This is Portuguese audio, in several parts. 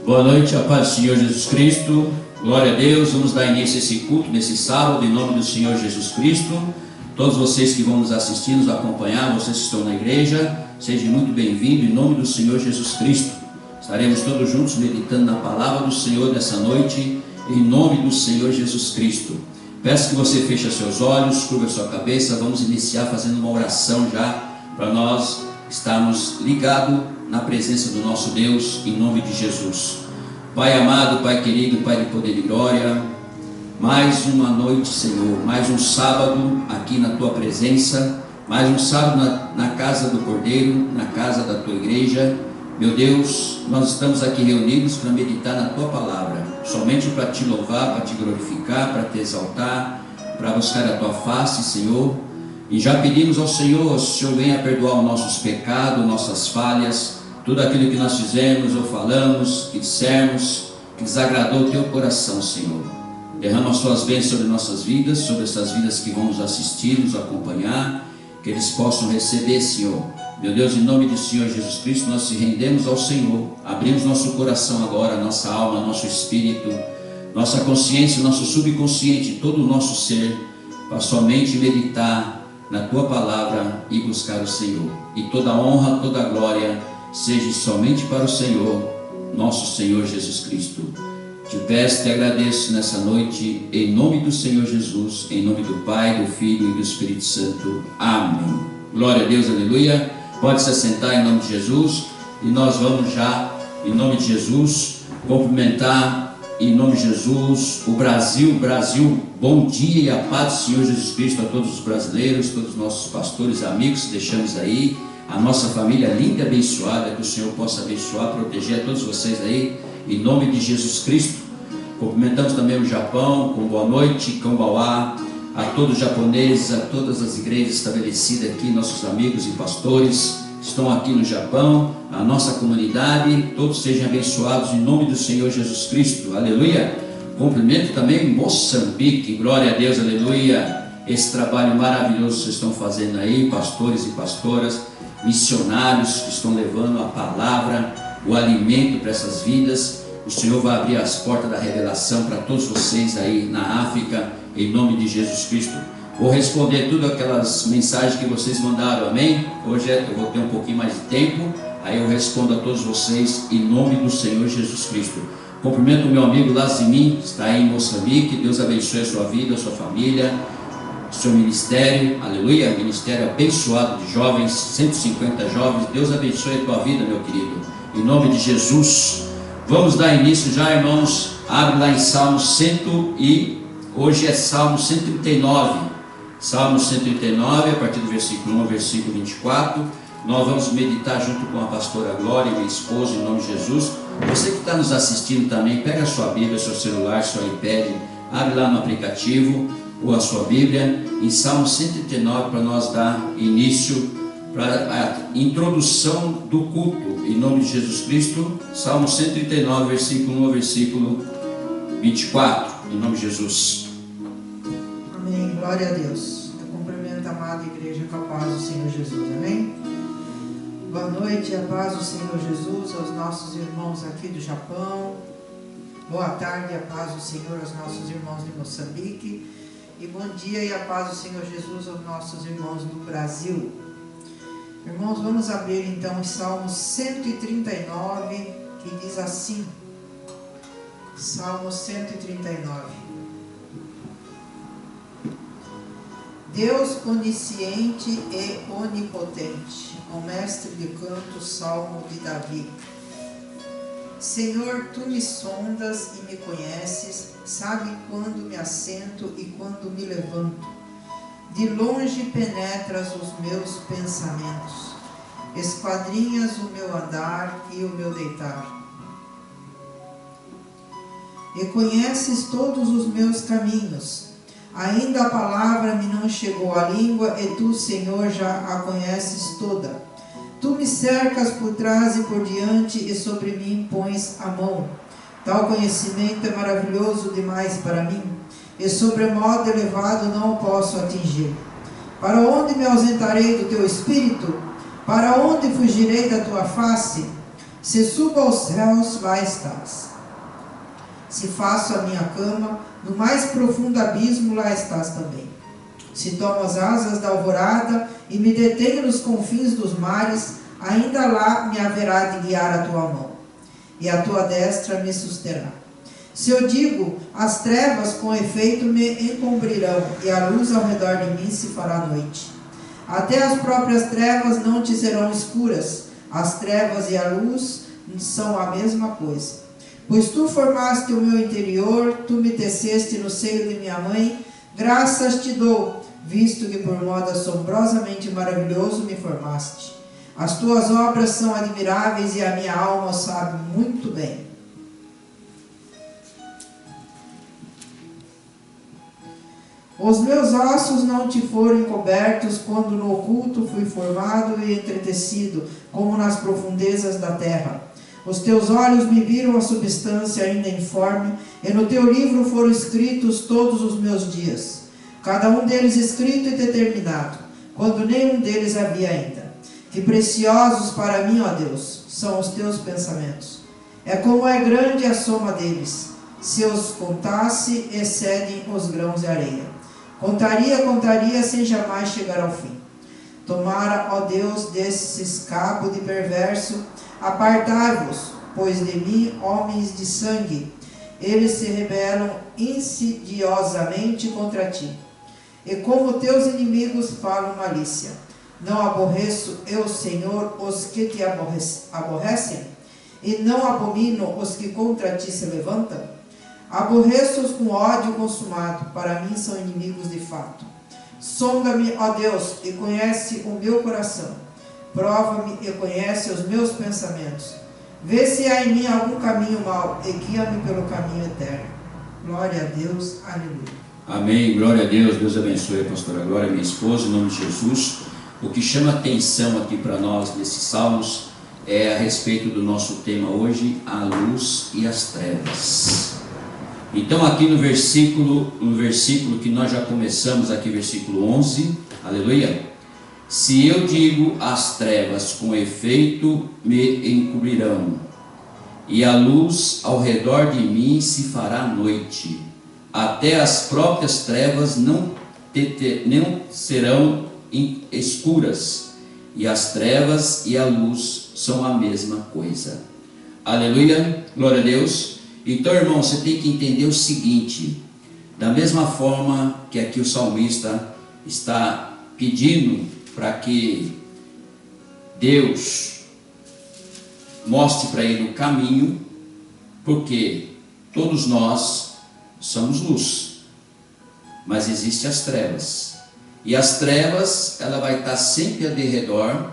Boa noite, a paz do Senhor Jesus Cristo. Glória a Deus. Vamos dar início a esse culto nesse sábado, em nome do Senhor Jesus Cristo. Todos vocês que vão nos assistir, nos acompanhar, vocês que estão na igreja, sejam muito bem-vindos em nome do Senhor Jesus Cristo. Estaremos todos juntos meditando na palavra do Senhor nessa noite, em nome do Senhor Jesus Cristo. Peço que você feche seus olhos, curva sua cabeça. Vamos iniciar fazendo uma oração já, para nós estarmos ligados na presença do nosso Deus, em nome de Jesus. Pai amado, Pai querido, Pai de poder e glória, mais uma noite, Senhor, mais um sábado aqui na Tua presença, mais um sábado na casa do Cordeiro, na casa da Tua igreja. Meu Deus, nós estamos aqui reunidos para meditar na Tua palavra, somente para Te louvar, para Te glorificar, para Te exaltar, para buscar a Tua face, Senhor. E já pedimos ao Senhor, o Senhor venha perdoar os nossos pecados, nossas falhas, tudo aquilo que nós fizemos ou falamos, que dissemos, que desagradou o Teu coração, Senhor. Derrama as Suas bênçãos sobre nossas vidas, sobre essas vidas que vão nos assistir, nos acompanhar, que eles possam receber, Senhor. Meu Deus, em nome do Senhor Jesus Cristo, nós se rendemos ao Senhor, abrimos nosso coração agora, nossa alma, nosso espírito, nossa consciência, nosso subconsciente, todo o nosso ser, para somente meditar na Tua palavra e buscar o Senhor. E toda honra, toda glória seja somente para o Senhor, nosso Senhor Jesus Cristo. Te peço, te agradeço nessa noite, em nome do Senhor Jesus, em nome do Pai, do Filho e do Espírito Santo. Amém. Glória a Deus, aleluia. Pode se assentar em nome de Jesus. E nós vamos já, em nome de Jesus, cumprimentar em nome de Jesus o Brasil. Bom dia e a paz do Senhor Jesus Cristo a todos os brasileiros, todos os nossos pastores e amigos que deixamos aí, a nossa família linda e abençoada, que o Senhor possa abençoar, proteger a todos vocês aí, em nome de Jesus Cristo. Cumprimentamos também o Japão, com boa noite, Kambauá, a todos os japoneses, a todas as igrejas estabelecidas aqui, nossos amigos e pastores que estão aqui no Japão, a nossa comunidade, todos sejam abençoados em nome do Senhor Jesus Cristo, aleluia. Cumprimento também Moçambique, glória a Deus, aleluia. Esse trabalho maravilhoso que vocês estão fazendo aí, pastores e pastoras, missionários que estão levando a palavra, o alimento para essas vidas. O Senhor vai abrir as portas da revelação para todos vocês aí na África, em nome de Jesus Cristo. Vou responder tudo aquelas mensagens que vocês mandaram, amém? Hoje eu vou ter um pouquinho mais de tempo, aí eu respondo a todos vocês em nome do Senhor Jesus Cristo. Cumprimento o meu amigo Lazimin, que está aí em Moçambique. Deus abençoe a sua vida, a sua família, o seu ministério, aleluia, ministério abençoado de jovens, 150 jovens. Deus abençoe a tua vida, meu querido, em nome de Jesus. Vamos dar início já, irmãos. Abre lá em Salmo 100 e hoje é Salmo 139. Salmo 139, a partir do versículo 1 ao versículo 24. Nós vamos meditar junto com a pastora Glória, minha esposa, em nome de Jesus. Você que está nos assistindo também, pega a sua Bíblia, seu celular, seu iPad, abre lá no aplicativo ou a sua Bíblia, em Salmo 139, para nós dar início para a introdução do culto, em nome de Jesus Cristo. Salmo 139, versículo 1 ao versículo 24, em nome de Jesus. Amém, glória a Deus. Eu cumprimento a amada igreja com a paz do Senhor Jesus, amém? Boa noite e a paz do Senhor Jesus aos nossos irmãos aqui do Japão. Boa tarde e a paz do Senhor aos nossos irmãos de Moçambique. E bom dia e a paz do Senhor Jesus aos nossos irmãos do Brasil. Irmãos, vamos abrir então o Salmo 139, que diz assim. Salmo 139. Deus onisciente e onipotente, o mestre de canto, salmo de Davi. Senhor, tu me sondas e me conheces, sabe quando me assento e quando me levanto. De longe penetras os meus pensamentos, esquadrinhas o meu andar e o meu deitar. E conheces todos os meus caminhos. Ainda a palavra me não chegou à língua, e tu, Senhor, já a conheces toda. Tu me cercas por trás e por diante, e sobre mim pões a mão. Tal conhecimento é maravilhoso demais para mim, e sobremodo elevado não o posso atingir. Para onde me ausentarei do teu espírito? Para onde fugirei da tua face? Se subo aos céus, lá estás. Se faço a minha cama, no mais profundo abismo, lá estás também. Se tomo as asas da alvorada e me detenho nos confins dos mares, ainda lá me haverá de guiar a tua mão, e a tua destra me susterá. Se eu digo, as trevas com efeito me encobrirão, e a luz ao redor de mim se fará noite. Até as próprias trevas não te serão escuras, as trevas e a luz são a mesma coisa. Pois tu formaste o meu interior, tu me teceste no seio de minha mãe, graças te dou, visto que por modo assombrosamente maravilhoso me formaste. As tuas obras são admiráveis e a minha alma sabe muito bem. Os meus ossos não te foram encobertos quando no oculto fui formado e entretecido, como nas profundezas da terra. Os teus olhos me viram a substância ainda informe, e no teu livro foram escritos todos os meus dias, cada um deles escrito e determinado, quando nenhum deles havia ainda. Que preciosos para mim, ó Deus, são os teus pensamentos. É como é grande a soma deles. Se os contasse, excedem os grãos de areia. Contaria, sem jamais chegar ao fim. Tomara, ó Deus, desses cabo de perverso, apartai-vos, pois de mim, homens de sangue, eles se rebelam insidiosamente contra ti. E como teus inimigos falam malícia. Não aborreço eu, Senhor, os que te aborrecem? E não abomino os que contra ti se levantam? Aborreço-os com ódio consumado, para mim são inimigos de fato. Sonda-me, ó Deus, e conhece o meu coração. Prova-me e conhece os meus pensamentos. Vê se há em mim algum caminho mau e guia-me pelo caminho eterno. Glória a Deus. Aleluia. Amém. Glória a Deus. Deus abençoe a pastora Glória, minha esposa, em nome de Jesus. O que chama atenção aqui para nós nesses salmos é a respeito do nosso tema hoje, a luz e as trevas. Então aqui no versículo que nós já começamos aqui, versículo 11, aleluia. Se eu digo, as trevas com efeito me encobrirão, e a luz ao redor de mim se fará noite, até as próprias trevas não serão escuras, e as trevas e a luz são a mesma coisa. Aleluia, glória a Deus. Então, irmão, você tem que entender o seguinte: da mesma forma que aqui o salmista está pedindo para que Deus mostre para ele o caminho, porque todos nós somos luz, mas existem as trevas, e as trevas, ela vai estar sempre ao derredor,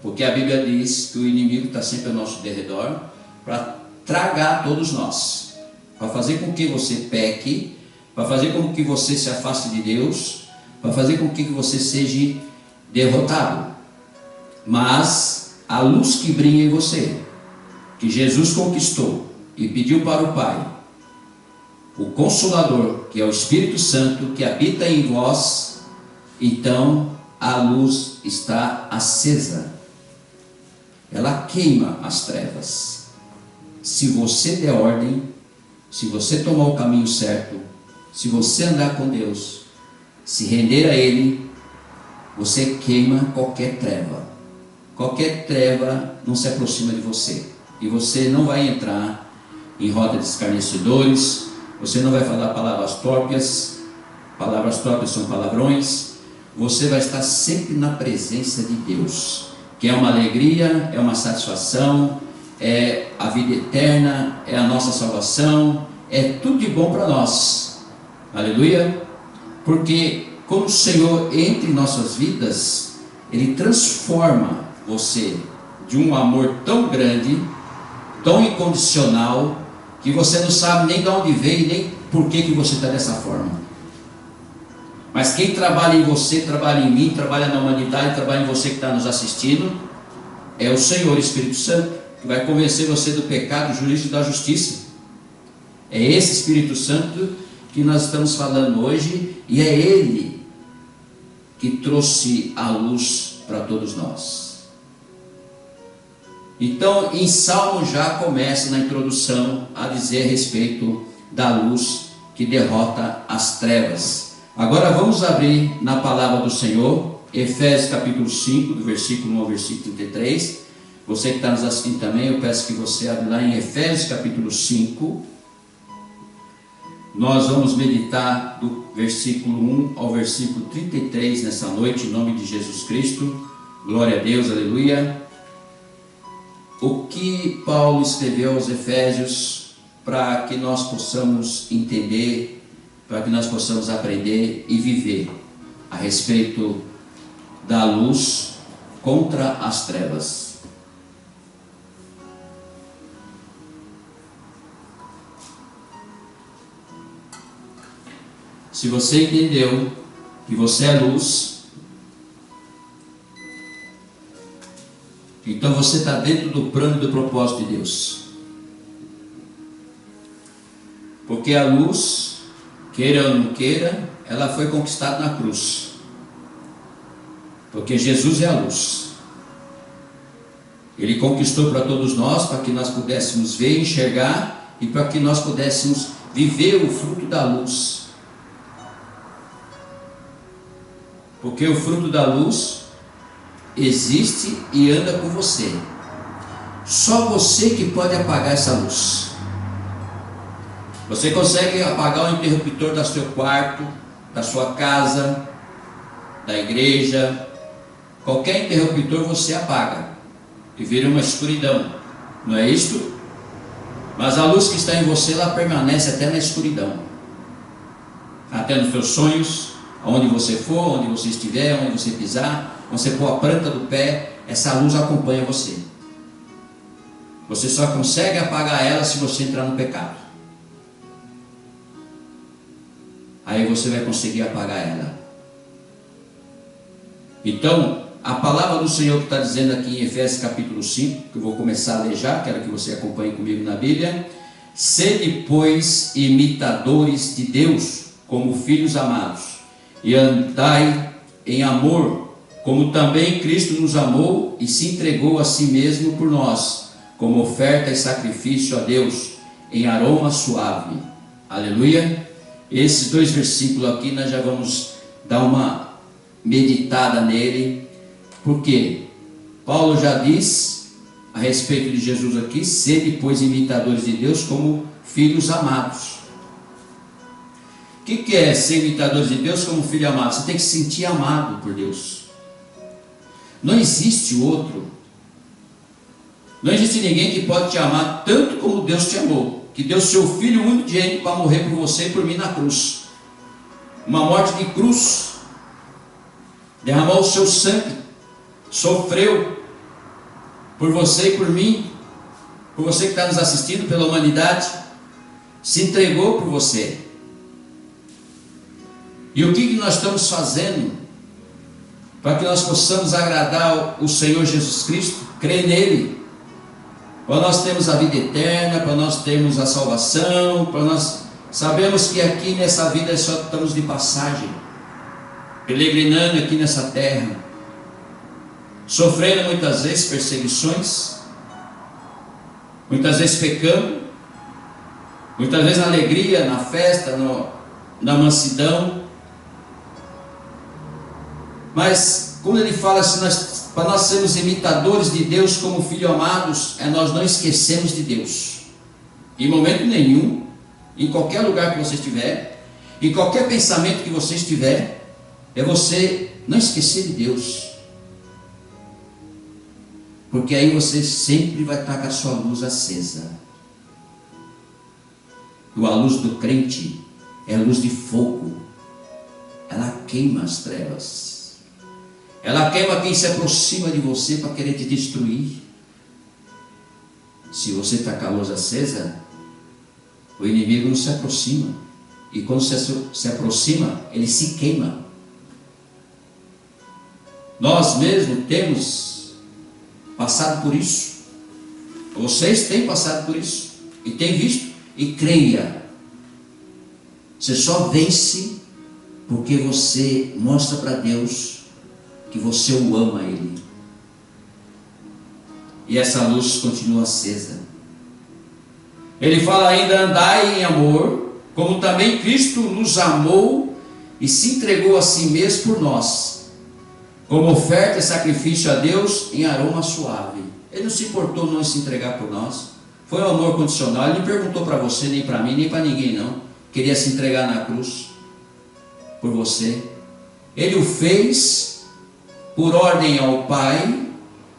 porque a Bíblia diz que o inimigo está sempre ao nosso derredor, para tragar todos nós, para fazer com que você peque, para fazer com que você se afaste de Deus, para fazer com que você seja derrotado. Mas a luz que brilha em você, que Jesus conquistou e pediu para o Pai, o Consolador, que é o Espírito Santo, que habita em vós, então a luz está acesa, ela queima as trevas. Se você der ordem, se você tomar o caminho certo, se você andar com Deus, se render a Ele, você queima qualquer treva. Qualquer treva não se aproxima de você, e você não vai entrar em roda de escarnecedores, você não vai falar palavras próprias são palavrões, você vai estar sempre na presença de Deus, que é uma alegria, é uma satisfação, é a vida eterna, é a nossa salvação, é tudo de bom para nós. Aleluia. Porque como o Senhor entra em nossas vidas, Ele transforma você de um amor tão grande, tão incondicional, que você não sabe nem de onde veio, nem por que você está dessa forma. Mas quem trabalha em você, trabalha em mim, trabalha na humanidade, trabalha em você que está nos assistindo, é o Senhor Espírito Santo, que vai convencer você do pecado, do juízo e da justiça. É esse Espírito Santo que nós estamos falando hoje, e é Ele que trouxe a luz para todos nós. Então, em Salmo já começa na introdução a dizer a respeito da luz que derrota as trevas. Agora vamos abrir na palavra do Senhor, Efésios capítulo 5, do versículo 1 ao versículo 33. Você que está nos assistindo também, eu peço que você abra lá em Efésios capítulo 5. Nós vamos meditar do versículo 1 ao versículo 33 nessa noite, em nome de Jesus Cristo. Glória a Deus, aleluia. O que Paulo escreveu aos Efésios para que nós possamos entender, para que nós possamos aprender e viver a respeito da luz contra as trevas. Se você entendeu que você é luz, então você está dentro do plano e do propósito de Deus. Porque a luz, queira ou não queira, ela foi conquistada na cruz. Porque Jesus é a luz. Ele conquistou para todos nós, para que nós pudéssemos ver, enxergar e para que nós pudéssemos viver o fruto da luz. Porque o fruto da luz existe e anda com você. Só você que pode apagar essa luz. Você consegue apagar o interruptor do seu quarto, da sua casa, da igreja. Qualquer interruptor você apaga e vira uma escuridão, não é isto? Mas a luz que está em você, ela permanece até na escuridão, até nos seus sonhos, aonde você for, onde você estiver, onde você pisar, onde você pôr a planta do pé, essa luz acompanha você. Você só consegue apagar ela se você entrar no pecado. Aí você vai conseguir apagar ela. Então, a palavra do Senhor que está dizendo aqui em Efésios capítulo 5, que eu vou começar a ler já, quero que você acompanhe comigo na Bíblia. Sede, pois, imitadores de Deus, como filhos amados, e andai em amor, como também Cristo nos amou e se entregou a si mesmo por nós, como oferta e sacrifício a Deus, em aroma suave. Aleluia. Esses dois versículos aqui nós já vamos dar uma meditada nele, porque Paulo já diz a respeito de Jesus aqui: sede, pois, imitadores de Deus, como filhos amados. O que é ser imitadores de Deus como filho amado? Você tem que se sentir amado por Deus. Não existe outro. Não existe ninguém que pode te amar tanto como Deus te amou, que deu seu Filho unigênito para morrer por você e por mim na cruz. Uma morte de cruz. Derramou o seu sangue, sofreu por você e por mim, por você que está nos assistindo, pela humanidade, se entregou por você. E o que nós estamos fazendo para que nós possamos agradar o Senhor Jesus Cristo? Crer nele, para nós termos a vida eterna, para nós termos a salvação, para nós sabemos que aqui nessa vida só estamos de passagem, peregrinando aqui nessa terra, sofrendo muitas vezes perseguições, muitas vezes pecando, muitas vezes na alegria, na festa, na mansidão. Mas quando ele fala assim, para nós sermos imitadores de Deus como filhos amados, nós não esquecemos de Deus, em momento nenhum, em qualquer lugar que você estiver, em qualquer pensamento que você estiver, é você não esquecer de Deus, porque aí você sempre vai estar com a sua luz acesa. E a luz do crente é a luz de fogo, ela queima as trevas. Ela queima quem se aproxima de você para querer te destruir. Se você está com a luz acesa, o inimigo não se aproxima. E quando se aproxima, ele se queima. Nós mesmos temos passado por isso. Vocês têm passado por isso. E têm visto. E creia. Você só vence porque você mostra para Deus que você o ama a Ele. e essa luz continua acesa. Ele fala ainda: andai em amor, como também Cristo nos amou e se entregou a si mesmo por nós, como oferta e sacrifício a Deus em aroma suave. Ele não se importou não se entregar por nós. Foi um amor condicional. Ele não perguntou para você, nem para mim, nem para ninguém não. Queria se entregar na cruz por você. Ele o fez por ordem ao Pai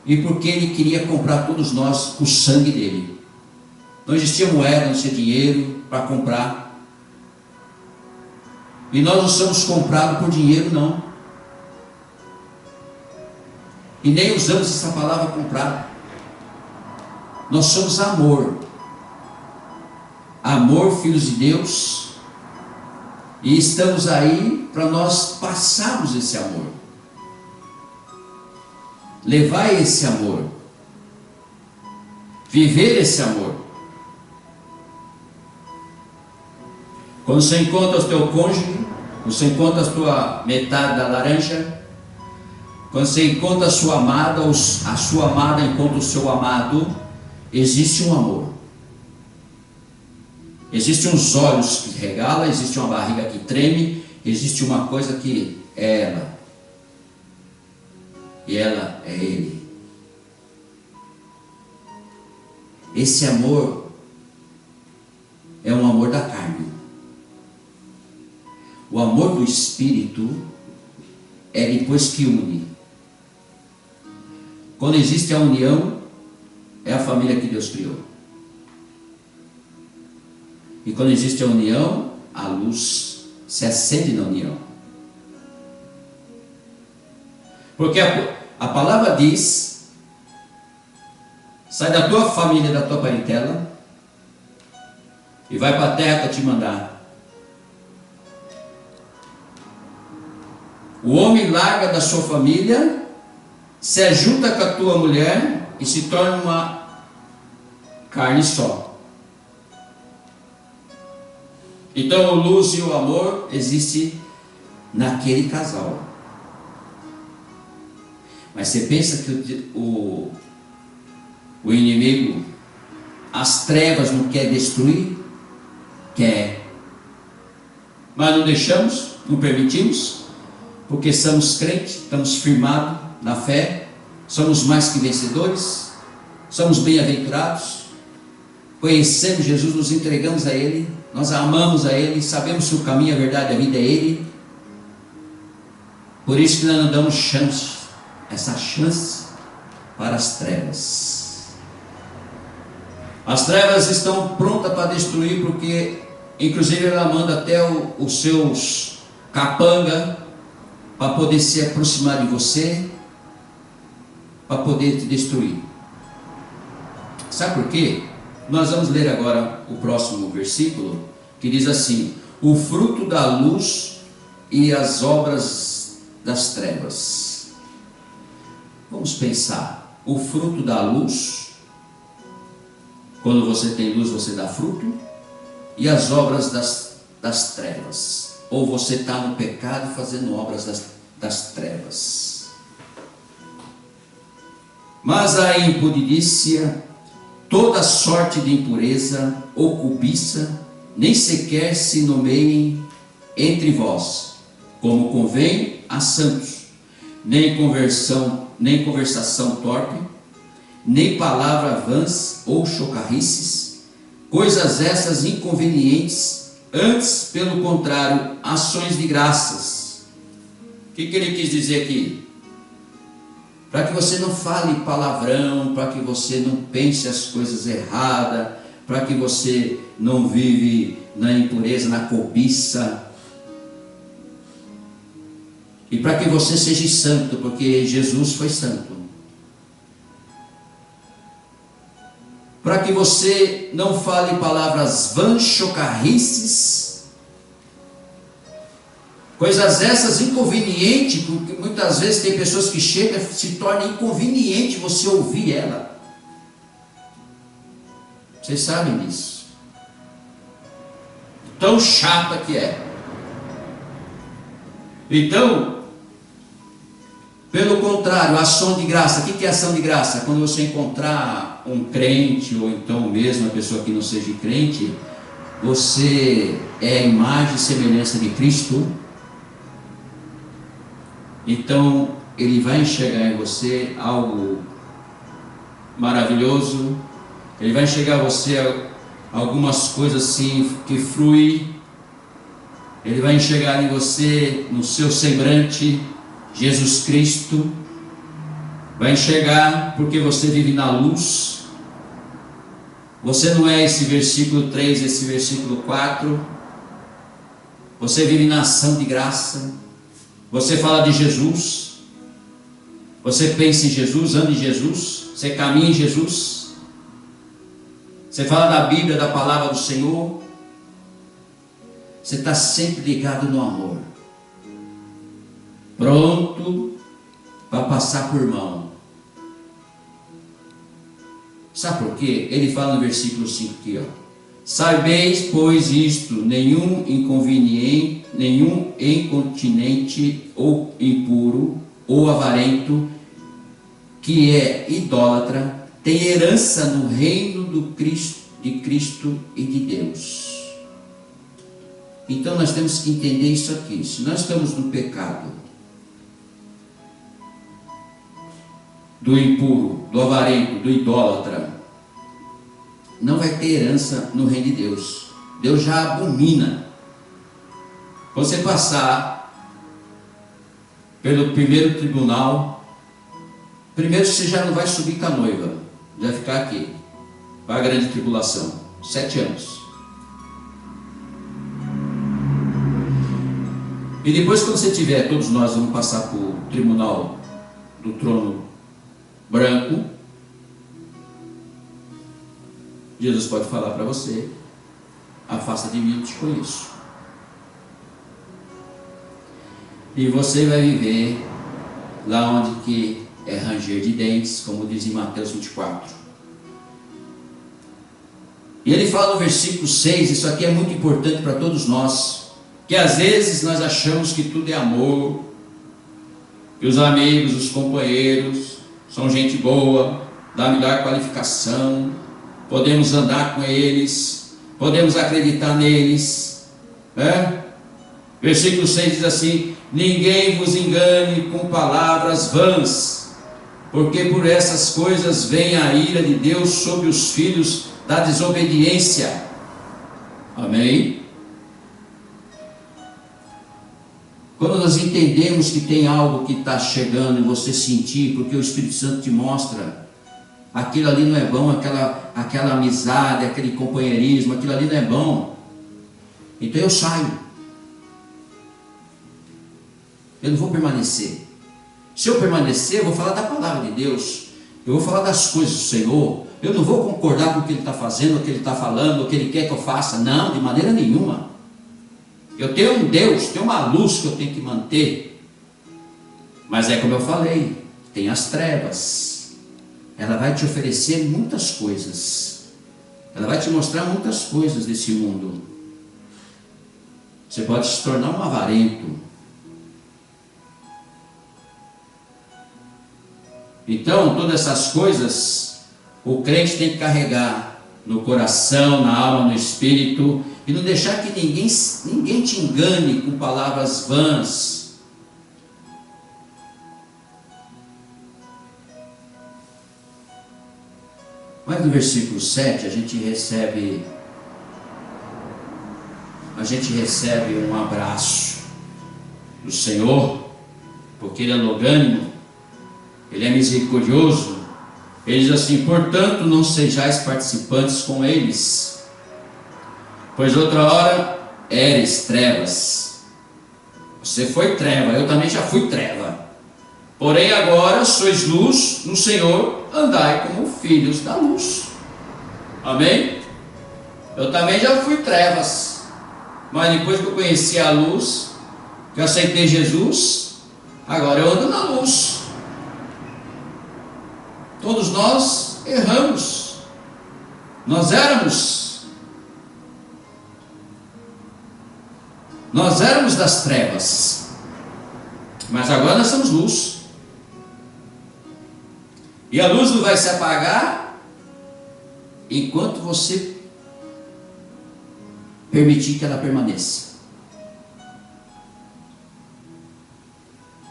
e porque Ele queria comprar todos nós com o sangue dele. Não existia moeda, não existia dinheiro para comprar. E nós não somos comprados por dinheiro, não. E nem usamos essa palavra comprar. Nós somos amor. Amor, filhos de Deus. E estamos aí para nós passarmos esse amor. Levar esse amor. Viver esse amor. Quando você encontra o teu cônjuge, você encontra a tua metade da laranja, quando você encontra a sua amada, a sua amada encontra o seu amado, existe um amor. Existem uns olhos que regalam, existe uma barriga que treme, existe uma coisa que é ela. E ela é ele. Esse amor é um amor da carne. O amor do Espírito é depois que une. Quando existe a união, é a família que Deus criou. E quando existe a união, a luz se acende na união. Porque a palavra diz: sai da tua família, da tua parentela, e vai para a terra que eu te mandar. O homem larga da sua família, se ajunta com a tua mulher e se torna uma carne só. Então a luz e o amor existem naquele casal. Mas você pensa que o inimigo, as trevas, não quer destruir? Quer. Mas não deixamos, não permitimos, porque somos crentes, estamos firmados na fé, somos mais que vencedores, somos bem-aventurados, conhecemos Jesus, nos entregamos a Ele, nós amamos a Ele, sabemos que o caminho, a verdade e a vida é Ele. Por isso que nós não damos chance, essa chance para as trevas. As trevas estão prontas para destruir, porque inclusive ela manda até os seus capanga para poder se aproximar de você, para poder te destruir. Sabe por quê? Nós vamos ler agora o próximo versículo, que diz assim: o fruto da luz e as obras das trevas. Vamos pensar, o fruto da luz, quando você tem luz você dá fruto, e as obras das trevas, ou você está no pecado fazendo obras das trevas. Mas a impudicícia, toda sorte de impureza ou cobiça, nem sequer se nomeiem entre vós, como convém a santos, nem conversação torpe, nem palavra vãs ou chocarrices, coisas essas inconvenientes, antes, pelo contrário, ações de graças. O que ele quis dizer aqui? Para que você não fale palavrão, para que você não pense as coisas erradas, para que você não vive na impureza, na cobiça, e para que você seja santo, porque Jesus foi santo. Para que você não fale palavras vãs, chocarrices, coisas essas inconvenientes, porque muitas vezes tem pessoas que chegam e se torna inconveniente você ouvir ela. Vocês sabem disso. Tão chata que é. Então, Pelo contrário, ação de graça. O que é ação de graça? Quando você encontrar um crente, ou então mesmo uma pessoa que não seja crente, você é a imagem e semelhança de Cristo. Então, Ele vai enxergar em você algo maravilhoso. Ele vai enxergar em você algumas coisas assim que fluem. Ele vai enxergar em você, no seu semblante, Jesus Cristo. Vai enxergar porque você vive na luz. Você não é esse versículo 3, esse versículo 4. Você vive na ação de graça. Você fala de Jesus. Você pensa em Jesus, anda em Jesus. Você caminha em Jesus. Você fala da Bíblia, da palavra do Senhor. Você está sempre ligado no amor, pronto para passar por mão. Sabe por quê? Ele fala no versículo 5 aqui, ó. Sabeis, pois, isto: nenhum inconveniente, nenhum incontinente ou impuro ou avarento, que é idólatra, tem herança no reino de Cristo e de Deus. Então nós temos que entender isso aqui. Se nós estamos no pecado do impuro, do avarento, do idólatra, não vai ter herança no reino de Deus. Deus já abomina. Quando você passar pelo primeiro tribunal, primeiro você já não vai subir com a noiva, vai ficar aqui para a grande tribulação, 7 anos. E depois, quando você tiver, todos nós vamos passar para o tribunal do trono branco, Jesus pode falar para você: afasta de mim, eu te conheço. E você vai viver lá onde que é ranger de dentes, como diz em Mateus 24. E ele fala no versículo 6, isso aqui é muito importante para todos nós, que às vezes nós achamos que tudo é amor, que os amigos, os companheiros são gente boa, da melhor qualificação, podemos andar com eles, podemos acreditar neles, né? Versículo 6 diz assim: ninguém vos engane com palavras vãs, porque por essas coisas vem a ira de Deus sobre os filhos da desobediência. Amém? Quando nós entendemos que tem algo que está chegando e você sentir, porque o Espírito Santo te mostra, aquilo ali não é bom, aquela amizade, aquele companheirismo, aquilo ali não é bom, então eu saio. Eu não vou permanecer. Se eu permanecer, eu vou falar da palavra de Deus, eu vou falar das coisas do Senhor. Eu não vou concordar com o que Ele está fazendo, o que Ele está falando, o que Ele quer que eu faça. Não, de maneira nenhuma. Eu tenho um Deus, tenho uma luz que eu tenho que manter. Mas é como eu falei, tem as trevas. Ela vai te oferecer muitas coisas. Ela vai te mostrar muitas coisas desse mundo. Você pode se tornar um avarento. Então, todas essas coisas, o crente tem que carregar no coração, na alma, no espírito, e não deixar que ninguém te engane com palavras vãs. Mas no versículo 7 a gente recebe um abraço do Senhor, porque Ele é longânimo, Ele é misericordioso. Ele diz assim: portanto não sejais participantes com eles, pois outra hora eres trevas. Você foi treva, eu também já fui treva. Porém agora sois luz no Senhor, andai como filhos da luz. Amém? Eu também já fui trevas, mas depois que eu conheci a luz, que eu aceitei Jesus, agora eu ando na luz. Todos nós erramos. Nós éramos das trevas, mas agora nós somos luz. E a luz não vai se apagar enquanto você permitir que ela permaneça.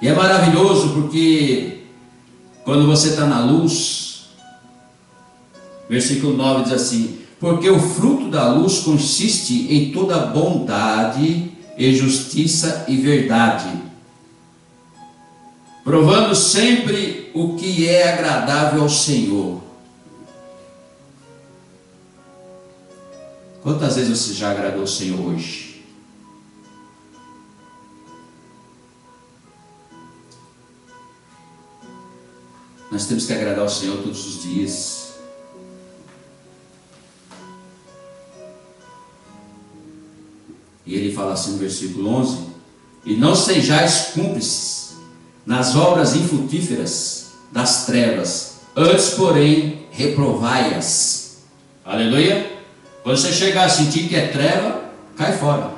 E é maravilhoso porque quando você está na luz, versículo 9 diz assim: porque o fruto da luz consiste em toda bondade e justiça e verdade, provando sempre o que é agradável ao Senhor. Quantas vezes você já agradou ao Senhor hoje? Nós temos que agradar ao Senhor todos os dias. E ele fala assim no versículo 11: e não sejais cúmplices nas obras infrutíferas das trevas, antes porém reprovai-as. Aleluia. Quando você chegar a sentir que é treva, cai fora.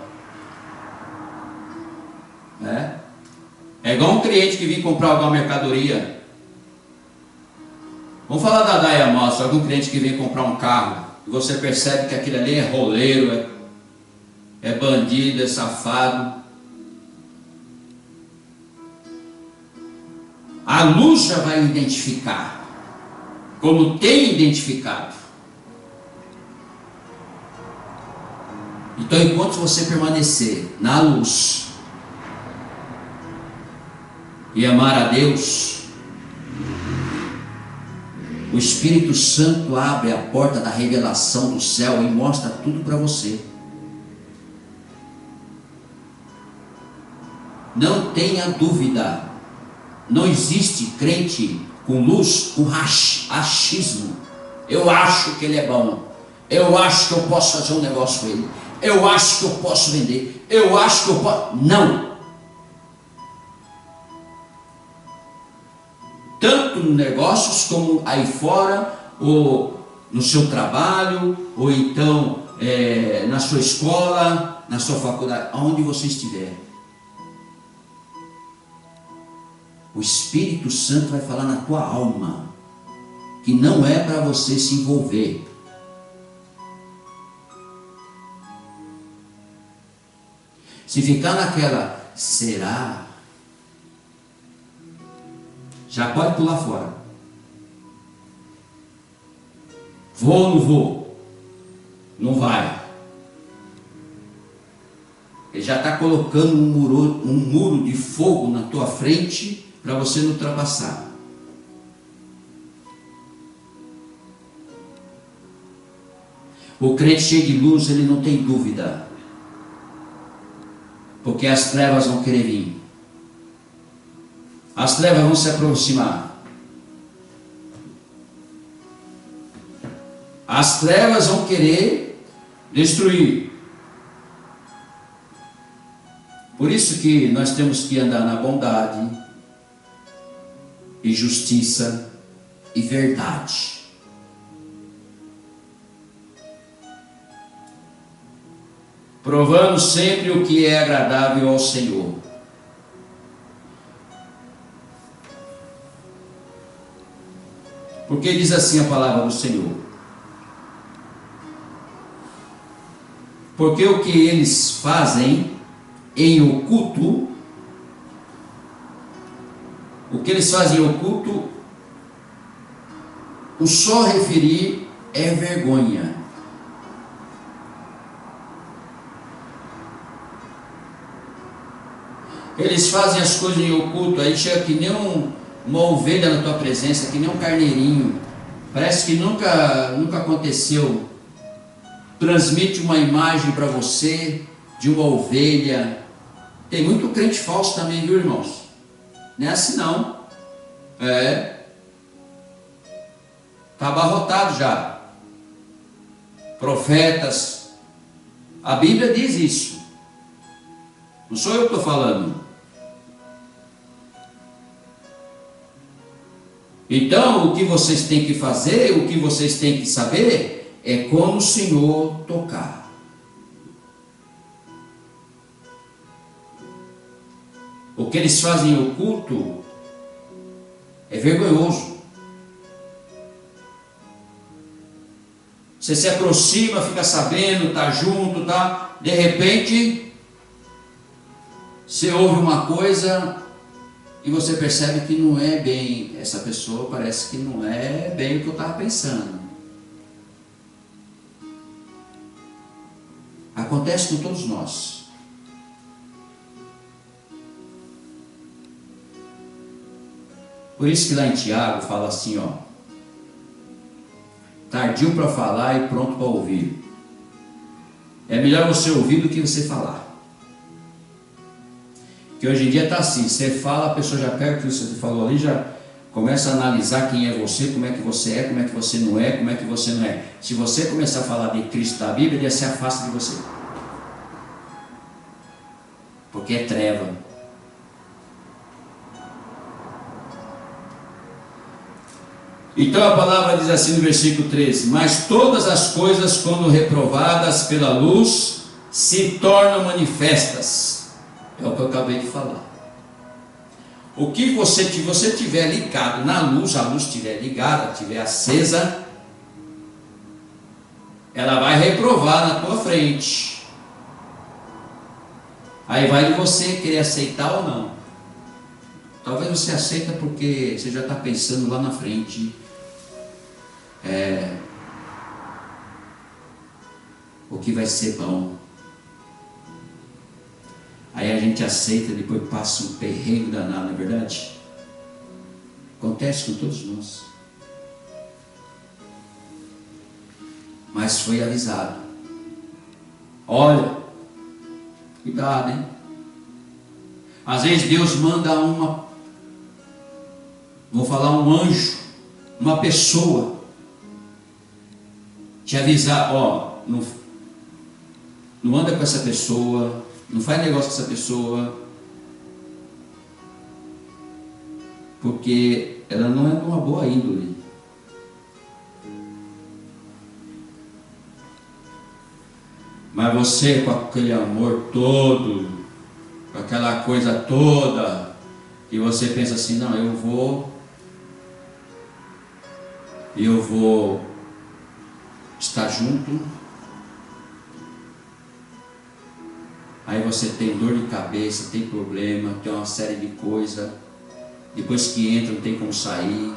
É igual um cliente que vem comprar alguma mercadoria. Vamos falar da Daia Motos, algum cliente que vem comprar um carro e você percebe que aquilo ali é roleiro, é bandido, é safado. A luz já vai identificar, como tem identificado. Então, enquanto você permanecer na luz e amar a Deus, o Espírito Santo abre a porta da revelação do céu e mostra tudo para você. Não tenha dúvida, não existe crente com luz, com achismo. Eu acho que ele é bom, eu acho que eu posso fazer um negócio com ele, eu acho que eu posso vender, eu acho que eu posso. Não. Tanto nos negócios como aí fora, ou no seu trabalho, ou então na sua escola, na sua faculdade, aonde você estiver. O Espírito Santo vai falar na tua alma que não é para você se envolver. Se ficar naquela, será? Já pode pular fora. Vou ou não vou? Não vai. Ele já está colocando um muro de fogo na tua frente para você não ultrapassar. O crente cheio de luz, ele não tem dúvida, porque as trevas vão querer vir. As trevas vão se aproximar. As trevas vão querer destruir. Por isso que nós temos que andar na bondade e justiça e verdade. Provando sempre o que é agradável ao Senhor. Porque diz assim a palavra do Senhor: porque o que eles fazem em oculto, o só referir é vergonha. Eles fazem as coisas em oculto, aí chega que nem uma ovelha na tua presença, que nem um carneirinho, parece que nunca aconteceu. Transmite uma imagem para você de uma ovelha. Tem muito crente falso também, viu, irmãos? Não é assim não. Está abarrotado já. Profetas. A Bíblia diz isso. Não sou eu que estou falando. Então, o que vocês têm que fazer, o que vocês têm que saber, é como o Senhor tocar. O que eles fazem em oculto é vergonhoso. Você se aproxima, fica sabendo, está junto, tá? De repente, você ouve uma coisa e você percebe que não é bem, essa pessoa parece que não é bem o que eu estava pensando. Acontece com todos nós. Por isso que lá em Tiago fala assim, ó: tardio para falar e pronto para ouvir. É melhor você ouvir do que você falar. Porque hoje em dia está assim, você fala, a pessoa já pega o que você falou ali, já começa a analisar quem é você, como é que você é, como é que você não é, como é que você não é. Se você começar a falar de Cristo da Bíblia, ele se afasta de você. Porque é treva. Então a palavra diz assim no versículo 13: mas todas as coisas, quando reprovadas pela luz, se tornam manifestas. É o que eu acabei de falar. O que você tiver ligado na luz, a luz estiver ligada, estiver acesa, ela vai reprovar na tua frente. Aí vai de você querer aceitar ou não. Talvez você aceita porque você já está pensando lá na frente. O que vai ser bom. Aí a gente aceita e depois passa um perrengue danado, não é verdade? Acontece com todos nós. Mas foi avisado. Olha, cuidado, hein? Às vezes Deus manda um anjo, uma pessoa, te avisar, ó, não anda com essa pessoa, não faz negócio com essa pessoa, porque ela não é de uma boa índole. Mas você, com aquele amor todo, com aquela coisa toda, e você pensa assim, não, eu vou estar junto. Aí você tem dor de cabeça, tem problema, tem uma série de coisas. Depois que entra, não tem como sair.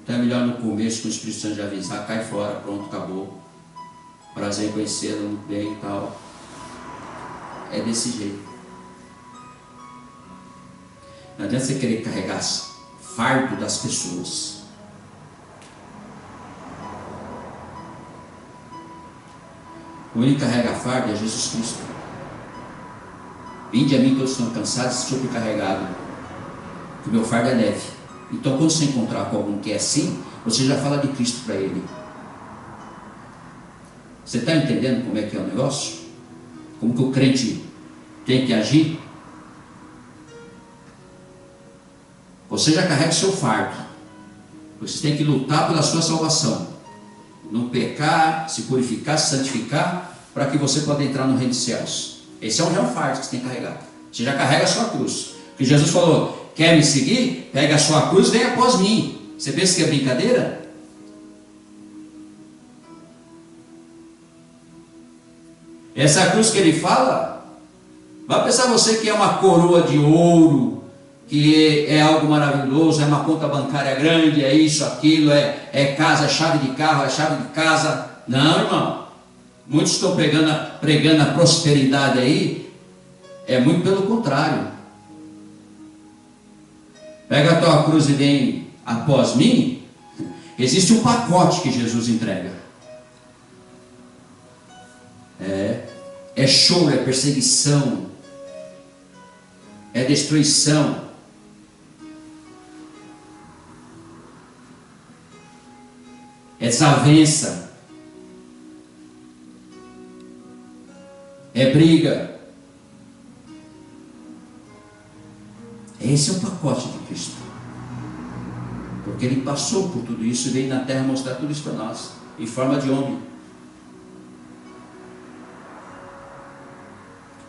Então é melhor no começo, com o Espírito Santo de avisar, cai fora, pronto, acabou. Prazer em conhecê-lo, muito bem e tal. É desse jeito. Não adianta você querer carregar fardo das pessoas. O único que carrega fardo é Jesus Cristo. Vinde a mim todos estão cansados e sobrecarregados, que o meu fardo é leve. Então quando você encontrar com algum que é assim, você já fala de Cristo para ele. Você está entendendo como é que é o negócio? Como que o crente tem que agir? Você já carrega o seu fardo. Você tem que lutar pela sua salvação. Não pecar, se purificar, se santificar, para que você possa entrar no reino dos céus. Esse é um fardo que você tem que carregar. Você já carrega a sua cruz. Porque Jesus falou, quer me seguir? Pega a sua cruz e vem após mim. Você pensa que é brincadeira? Essa cruz que ele fala, vai pensar você que é uma coroa de ouro, que é algo maravilhoso, é uma conta bancária grande, é isso, aquilo, é casa, é chave de carro, é chave de casa. Não, irmão. Muitos estão pregando a prosperidade aí, é muito pelo contrário. Pega a tua cruz e vem após mim. Existe um pacote que Jesus entrega. É choro, é perseguição, é destruição. É desavença, é briga. Esse é o pacote de Cristo, porque Ele passou por tudo isso e veio na terra mostrar tudo isso para nós, em forma de homem.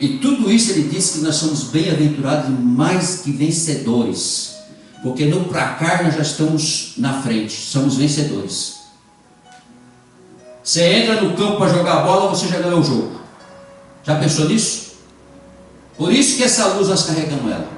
E tudo isso Ele disse que nós somos bem-aventurados e mais que vencedores. Porque no placar nós já estamos na frente, somos vencedores. Você entra no campo para jogar bola, você já ganhou o jogo. Já pensou nisso? Por isso que essa luz nós carregamos ela.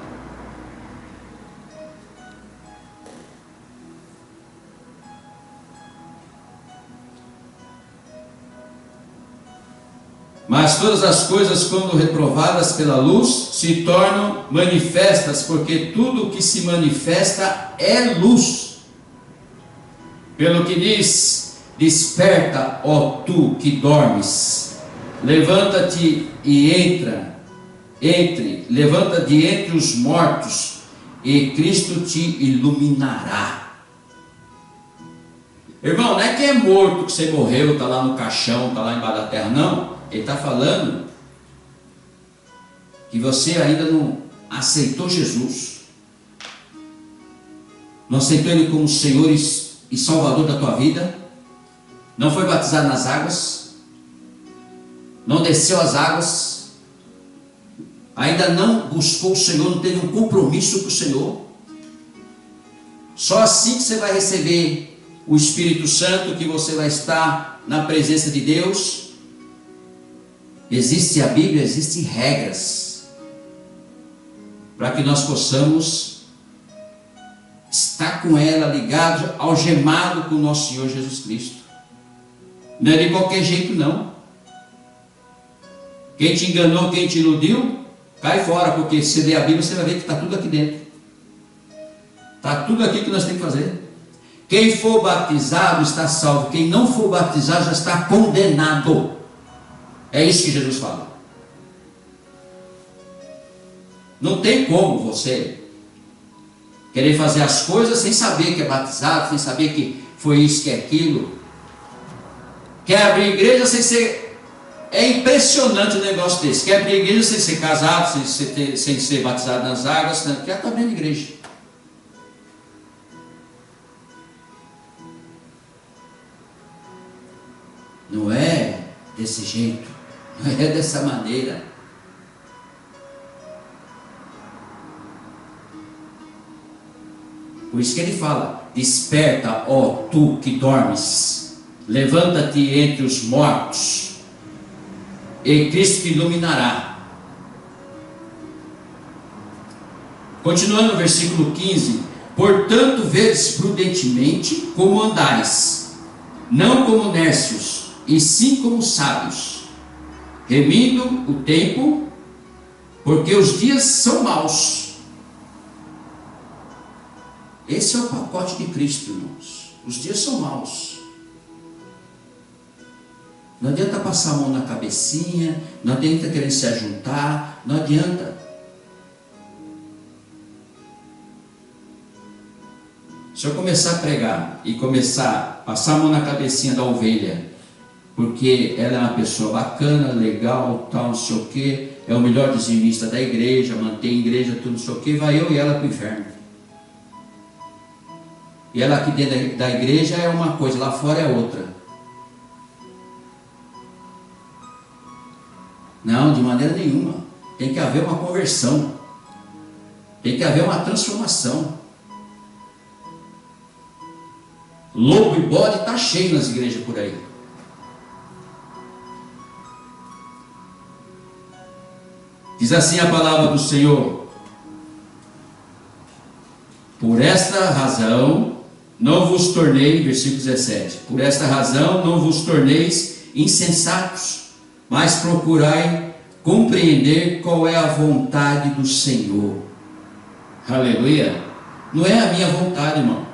Mas todas as coisas, quando reprovadas pela luz, se tornam manifestas, porque tudo que se manifesta é luz. Pelo que diz: desperta, ó tu que dormes, levanta-te e levanta de entre os mortos, e Cristo te iluminará. Irmão, não é que é morto que você morreu, está lá no caixão, está lá embaixo da terra, não. Ele está falando que você ainda não aceitou Jesus, não aceitou Ele como Senhor e Salvador da tua vida, não foi batizado nas águas, não desceu as águas, ainda não buscou o Senhor, não teve um compromisso com o Senhor. Só assim que você vai receber o Espírito Santo, que você vai estar na presença de Deus. Existe a Bíblia, existem regras para que nós possamos estar com ela ligado, algemado com o nosso Senhor Jesus Cristo. Não é de qualquer jeito, não. Quem te enganou, quem te iludiu, cai fora, porque se ler a Bíblia você vai ver que está tudo aqui dentro. Está tudo aqui que nós temos que fazer. Quem for batizado está salvo, quem não for batizado já está condenado. É isso que Jesus fala. Não tem como você querer fazer as coisas sem saber que é batizado, sem saber que foi isso, que é aquilo. Quer abrir igreja sem ser... É impressionante o negócio desse. Quer abrir igreja sem ser casado, sem ser batizado nas águas, quer estar abrindo igreja. Não é desse jeito. Não é dessa maneira. Por isso que ele fala: desperta, ó tu que dormes, levanta-te entre os mortos, e Cristo te iluminará. Continuando no versículo 15: portanto, vedes prudentemente como andais, não como nércios, e sim como sábios, remindo o tempo, porque os dias são maus. Esse é o pacote de Cristo, irmãos. Os dias são maus. Não adianta passar a mão na cabecinha, não adianta querer se ajuntar, não adianta. Se eu começar a pregar e começar a passar a mão na cabecinha da ovelha, porque ela é uma pessoa bacana, legal, tal, não sei o que, é o melhor dizimista da igreja, mantém a igreja, tudo não sei o que, vai eu e ela para o inferno. E ela aqui dentro da igreja é uma coisa, lá fora é outra. Não, de maneira nenhuma. Tem que haver uma conversão, tem que haver uma transformação. Lobo e bode está cheio nas igrejas por aí. Diz assim a palavra do Senhor: por esta razão não vos tornei, versículo 17, por esta razão não vos torneis insensatos, mas procurai compreender qual é a vontade do Senhor. Aleluia. Não é a minha vontade, irmão.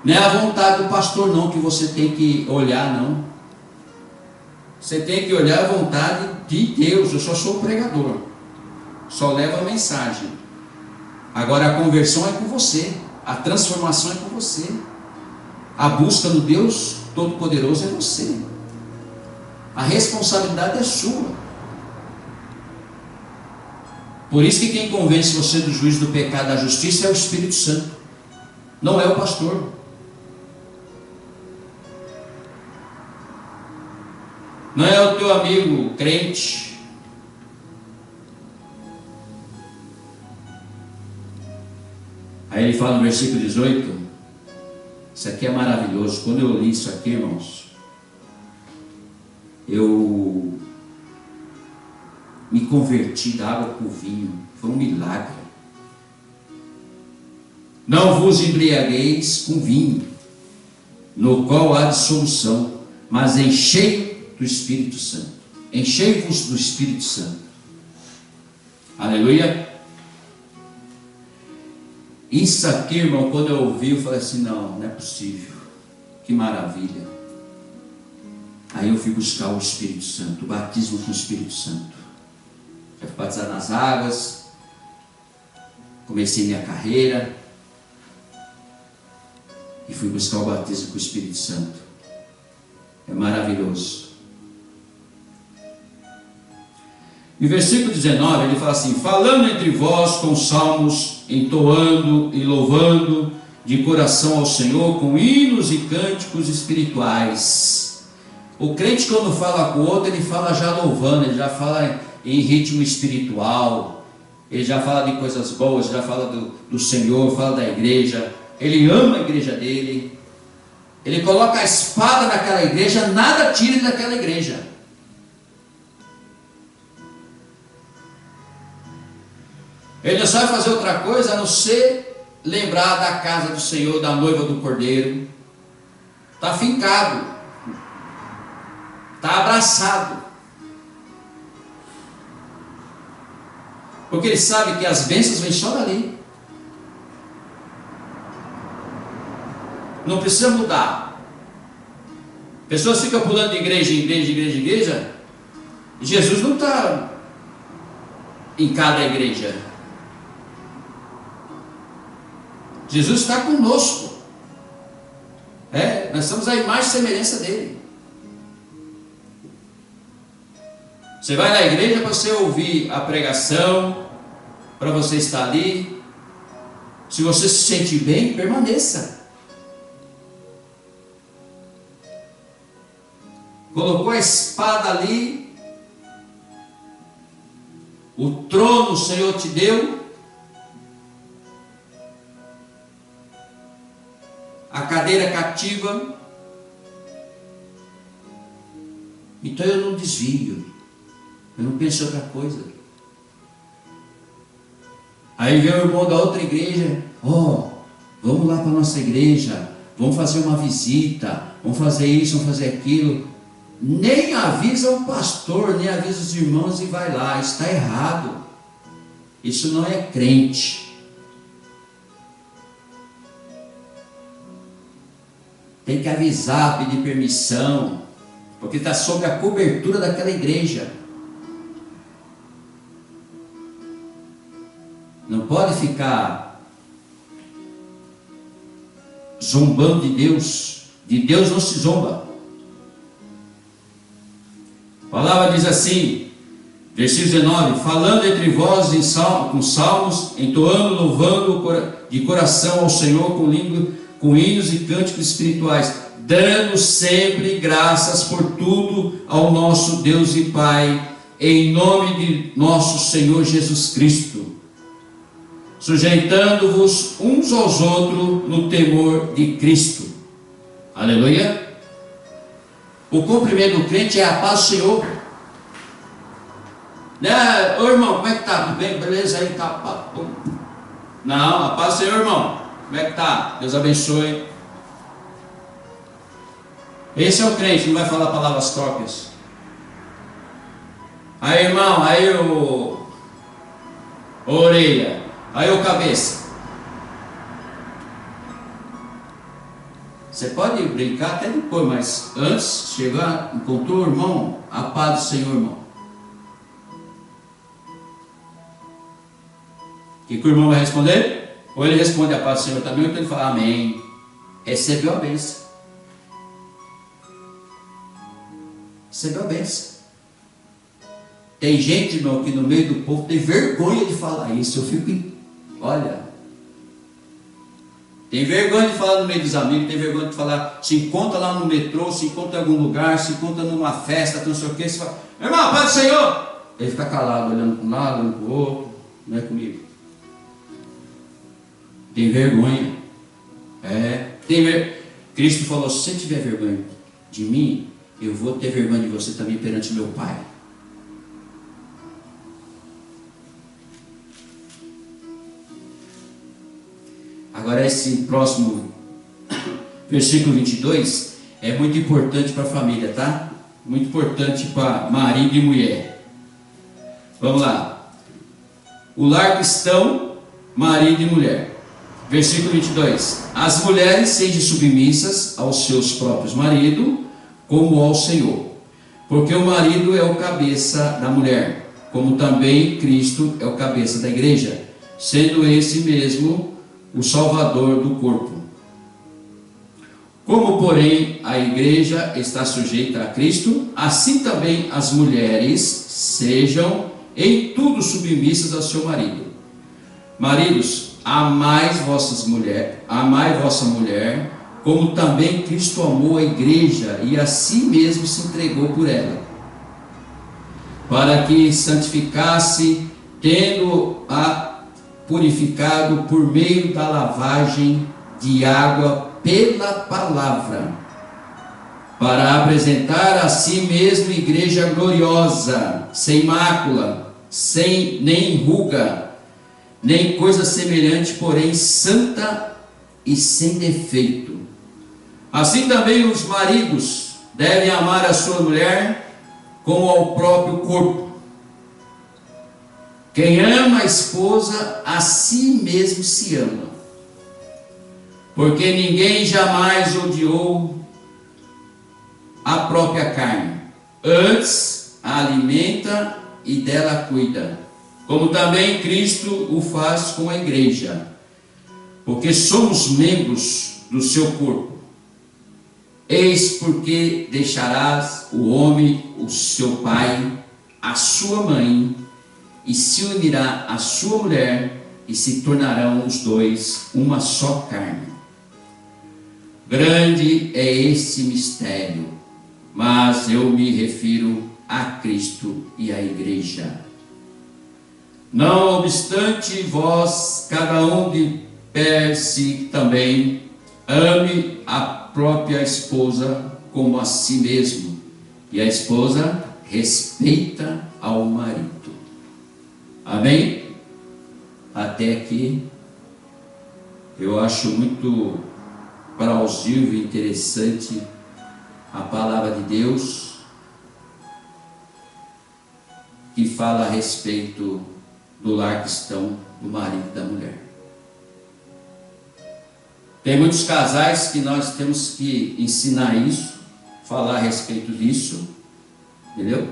Não é a vontade do pastor não que você tem que olhar, não. Você tem que olhar a vontade de Deus. Eu só sou o pregador, só levo a mensagem. Agora a conversão é com você, a transformação é com você, a busca no Deus Todo-Poderoso é você, a responsabilidade é sua. Por isso que quem convence você do juízo, do pecado, da justiça é o Espírito Santo, não é o pastor. Não é o teu amigo crente. Aí ele fala no versículo 18, isso aqui é maravilhoso. Quando eu li isso aqui, irmãos, eu me converti da água para o vinho. Foi um milagre. Não vos embriagueis com vinho, no qual há dissolução, mas enchei do Espírito Santo. Enchei-vos do Espírito Santo. Aleluia. Isso aqui, irmão, quando eu ouvi, eu falei assim, não é possível. Que maravilha. Aí eu fui buscar o Espírito Santo, o batismo com o Espírito Santo. Já fui batizar nas águas, comecei minha carreira e fui buscar o batismo com o Espírito Santo. É maravilhoso. E o versículo 19, ele fala assim, falando entre vós com salmos, entoando e louvando de coração ao Senhor, com hinos e cânticos espirituais. O crente, quando fala com o outro, ele fala já louvando, ele já fala em ritmo espiritual, ele já fala de coisas boas, já fala do Senhor, fala da igreja, ele ama a igreja dele, ele coloca a espada naquela igreja, nada tira ele daquela igreja. Ele não sabe fazer outra coisa a não ser lembrar da casa do Senhor, da noiva do Cordeiro. Está fincado, está abraçado, porque ele sabe que as bênçãos vêm só dali. Não precisa mudar. Pessoas ficam pulando de igreja em igreja, igreja, igreja. Jesus não está em cada igreja. Jesus está conosco. Nós somos a imagem e semelhança dele. Você vai na igreja para você ouvir a pregação, para você estar ali. Se você se sentir bem, permaneça. Colocou a espada ali, o trono o Senhor te deu, a cadeira cativa, então eu não desvio, eu não penso em outra coisa. Aí vem o irmão da outra igreja, vamos lá para a nossa igreja, vamos fazer uma visita, vamos fazer isso, vamos fazer aquilo. Nem avisa o pastor, nem avisa os irmãos e vai lá, está errado. Isso não é crente. Tem que avisar, pedir permissão, porque está sob a cobertura daquela igreja. Não pode ficar zombando de Deus. De Deus não se zomba. A palavra diz assim, versículo 19, falando entre vós com salmos, entoando, louvando de coração ao Senhor com hinos e cânticos espirituais, dando sempre graças por tudo ao nosso Deus e Pai, em nome de nosso Senhor Jesus Cristo, sujeitando-vos uns aos outros no temor de Cristo. Aleluia. O cumprimento do crente é a paz do Senhor. Né? Ô irmão, como é que tá? Tudo bem? Beleza? Aí tá. Não, a paz do Senhor, irmão. Como é que tá? Deus abençoe. Esse é o crente, não vai falar palavras próprias. Aí irmão, aí o orelha, aí o cabeça. Você pode brincar até depois, mas antes, chegar, encontrou o irmão, a paz do Senhor, irmão. O que o irmão vai responder? Ou ele responde a paz do Senhor também, ou então ele fala amém. Recebeu a bênção. Recebeu a bênção. Tem gente, irmão, que no meio do povo tem vergonha de falar isso. Eu fico, olha, tem vergonha de falar no meio dos amigos, tem vergonha de falar, se encontra lá no metrô, se encontra em algum lugar, se encontra numa festa, não sei o que, você fala, irmão, paz do Senhor. Ele fica calado, olhando para um lado, olhando para o outro, não é comigo. Tem vergonha. Cristo falou: se você tiver vergonha de mim, eu vou ter vergonha de você também perante meu Pai. Agora esse próximo versículo 22 é muito importante para a família, tá? Muito importante para marido e mulher. Vamos lá. O lar cristão, marido e mulher. Versículo 22. As mulheres sejam submissas aos seus próprios maridos, como ao Senhor. Porque o marido é o cabeça da mulher, como também Cristo é o cabeça da igreja, sendo esse mesmo o Salvador do corpo. Como, porém, a igreja está sujeita a Cristo, assim também as mulheres sejam em tudo submissas ao seu marido. Maridos, amai vossa mulher, como também Cristo amou a igreja e a si mesmo se entregou por ela, para que santificasse, tendo-a purificado por meio da lavagem de água pela palavra, para apresentar a si mesmo igreja gloriosa, sem mácula, sem nem ruga, nem coisa semelhante, porém santa e sem defeito. Assim também os maridos devem amar a sua mulher como ao próprio corpo. Quem ama a esposa, a si mesmo se ama, porque ninguém jamais odiou a própria carne, antes a alimenta e dela cuida, como também Cristo o faz com a igreja, porque somos membros do seu corpo. Eis porque deixarás o homem, o seu pai, a sua mãe, e se unirá à sua mulher, e se tornarão os dois uma só carne. Grande é este mistério, mas eu me refiro a Cristo e à igreja. Não obstante, vós, cada um de per si também, ame a própria esposa como a si mesmo, e a esposa respeita ao marido. Amém? Até aqui eu acho muito plausível e interessante a palavra de Deus, que fala a respeito do lar cristão, do marido e da mulher. Tem muitos casais que nós temos que ensinar isso, falar a respeito disso, entendeu?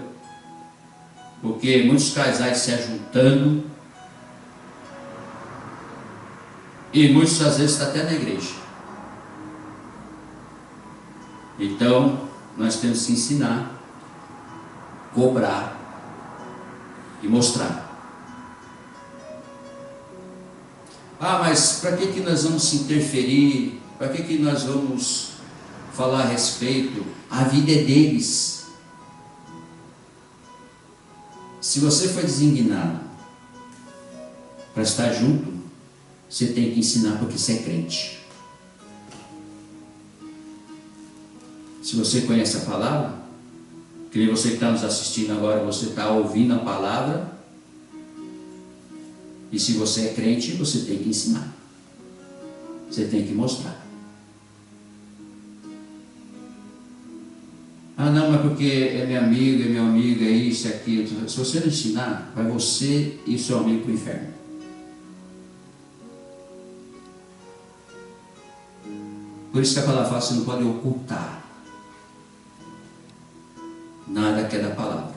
Porque muitos casais se ajuntando, e muitos às vezes estão até na igreja. Então nós temos que ensinar, cobrar e mostrar. Mas para que nós vamos se interferir? Para que nós vamos falar a respeito? A vida é deles. Se você foi designado para estar junto, você tem que ensinar, porque você é crente. Se você conhece a palavra, que você que está nos assistindo agora, você está ouvindo a palavra, e se você é crente, você tem que ensinar, você tem que mostrar. Não, mas porque é minha amiga, meu amigo, é isso, é aquilo. Se você não ensinar, vai você e seu amigo para o inferno. Por isso que a palavra fala, você não pode ocultar nada que é da palavra.